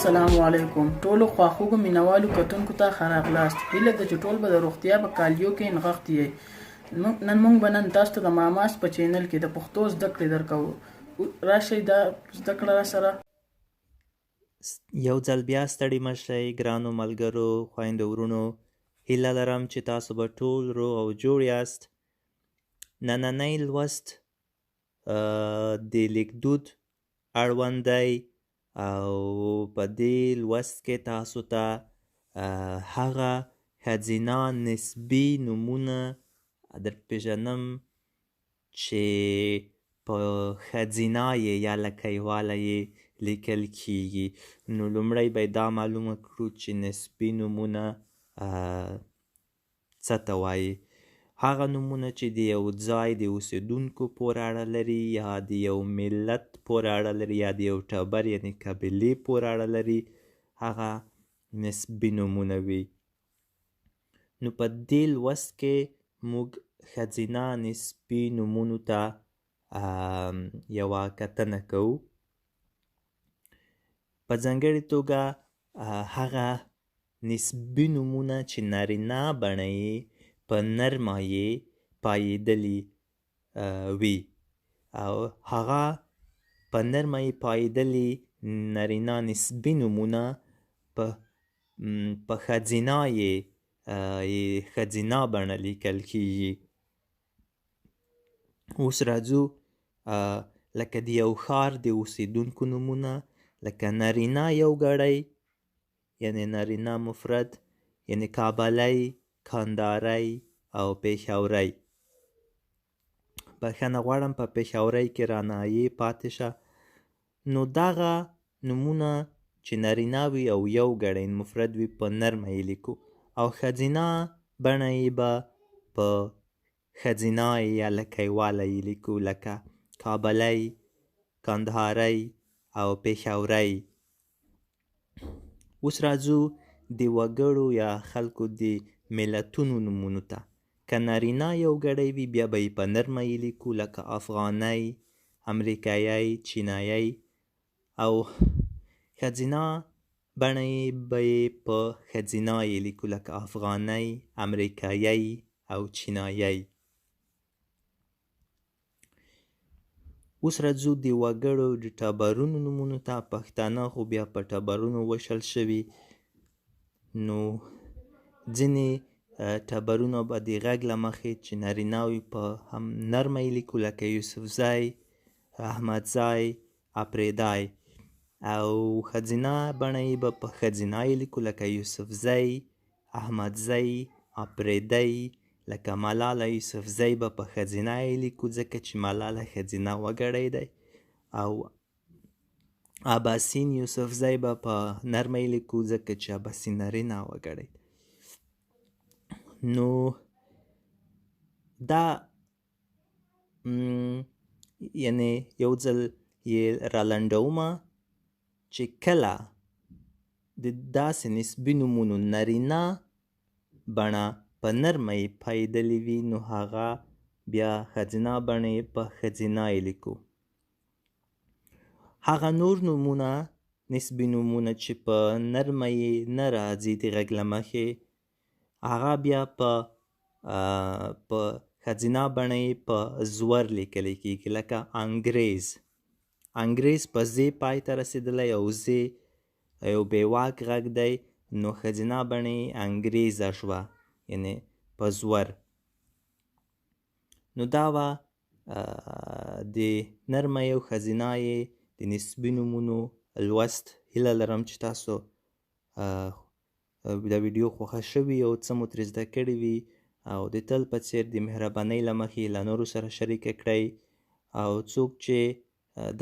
السلام علیکم ټولو خواخوږو مینوالو کتونکو ته ښه راغلاست. هیله ده چې ټول به د روغتیا په کالیو کې نغښتي یئ. نن موږ به نن تاسو ته د ماماس په چینل کې د پښتو زده کړې درکوو. راشئ دا زده کړه راسره. یو ځل بیا ستړي مه شئ ګرانو ملګرو، خویندو ورونو. هیله لرم چې تاسو به ټول روغ او جوړ یاست. نننی لوست د لیکدود اړوند دی او په دې لوست کې تاسو ته هغه ښځینه نسبي نومونه در پیژنم چې په ښځینه یې یا لکیواله یې لیکل کیږي. نو لومړی به دا معلومه کړو چې نسبي نومونه څه ته وایي. هغه نومونه چې د یو ځای د اوسېدونکو پورې اړه لري یا د یو ملت پورې اړه لري یا د یو ټبر یعنې قبیلې پورې اړه لري، هغه نسبي نومونه وي. نو په دې لوست کې موږ ښځینه نسبي نومونو ته یوه کتنه کوو. په ځانګړې توګه هغه نسبي نومونه چې نارینه بڼه یې په نرمه یې پایېدلي وي او هغه په نرمه یې پایېدلي نارینه نسبي نومونه په ښځینه یې ښځینه بڼه لیکل کیږي. اوس راځو لکه د یو ښار د اوسېدونکو نومونه، لکه نارینه یو ګړی یعنې نارینه مفرد یعنې کابلی، کندهاری او پېښوری. بښنه غواړم په پېښورۍ کې رانه یې پاتې شه. نو دغه نومونه چې نارینه وي او یو ګړی مفرد وي په نرمه یې لیکو او ښځینه بڼه یې به په ښځینه یا لکیواله یې لیکو، لکه کابلی، کندهاری او پېښوری. اوس راځو د وګړو یا خلکو د ملتونو نومونو ته. که نارینه یو ګړی وي بیا به یې په نرمه یې لیکو، لکه افغانی، امریکایی، چینایی او ښځینه بڼه یې به یې په ښځینه یې لیکو، لکه افغانی، امریکایی او چینایی. اوس راځو د وګړو د ټبرونو نومونو ته. پښتانه خو بیا په ټبرونو وشل شوي. نو ځینې ټبرونه به د غږ له مخې چې نارینه وي په هم نرمه یې لیکو، لکه یوسفزی، احمدزی، اپریدی او ښځینه بڼه یې به په ښځینه یې لیکو، لکه یوسفزی، احمدزی، اپریدی. لکه ملاله یوسفزی به په ښځینه یې لیکو ځکه چې ملاله ښځینه وګړی دی او اباسین یوسفزی به په نرمه یې لیکو ځکه چې اباسین نارینه وګړی. نو دا یعنې یو ځل یې رالنډومه چې کله د داسې نسبي نومونو نارینه بڼه په نرمه یې پایېدلې وي نو هغه بیا ښځینه بڼه یې په ښځینه یې لیکو. هغه نور نومونه نسبي نومونه چې په نرمه یې نه راځي د غږ له مخې، هغه بیا په ښځینه بڼه یې په زور لیکلی کیږي، لکه انګریز. انګریز په زی پای ته رسېدلی او زی یو بېواک غږ دی نو ښځینه بڼه یې انګریزه شوه یعنې په زور. نو دا وه د نرمه یې او ښځینه یې د نسبي نومونو لوست. هیله لرم چې تاسو دا ویډیو خوښه شوي او څه مو ترې زده کړي وي او د تل په څېر د مهربانۍ له مخې له نورو سره شریکه کړئ او څوک چې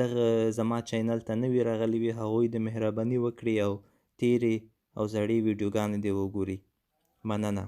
دغه زما چینل ته نوي راغلي وي هغوی د مهرباني وکړي او تیرې او زړې ویډیوګانې دې وګوري. مننه.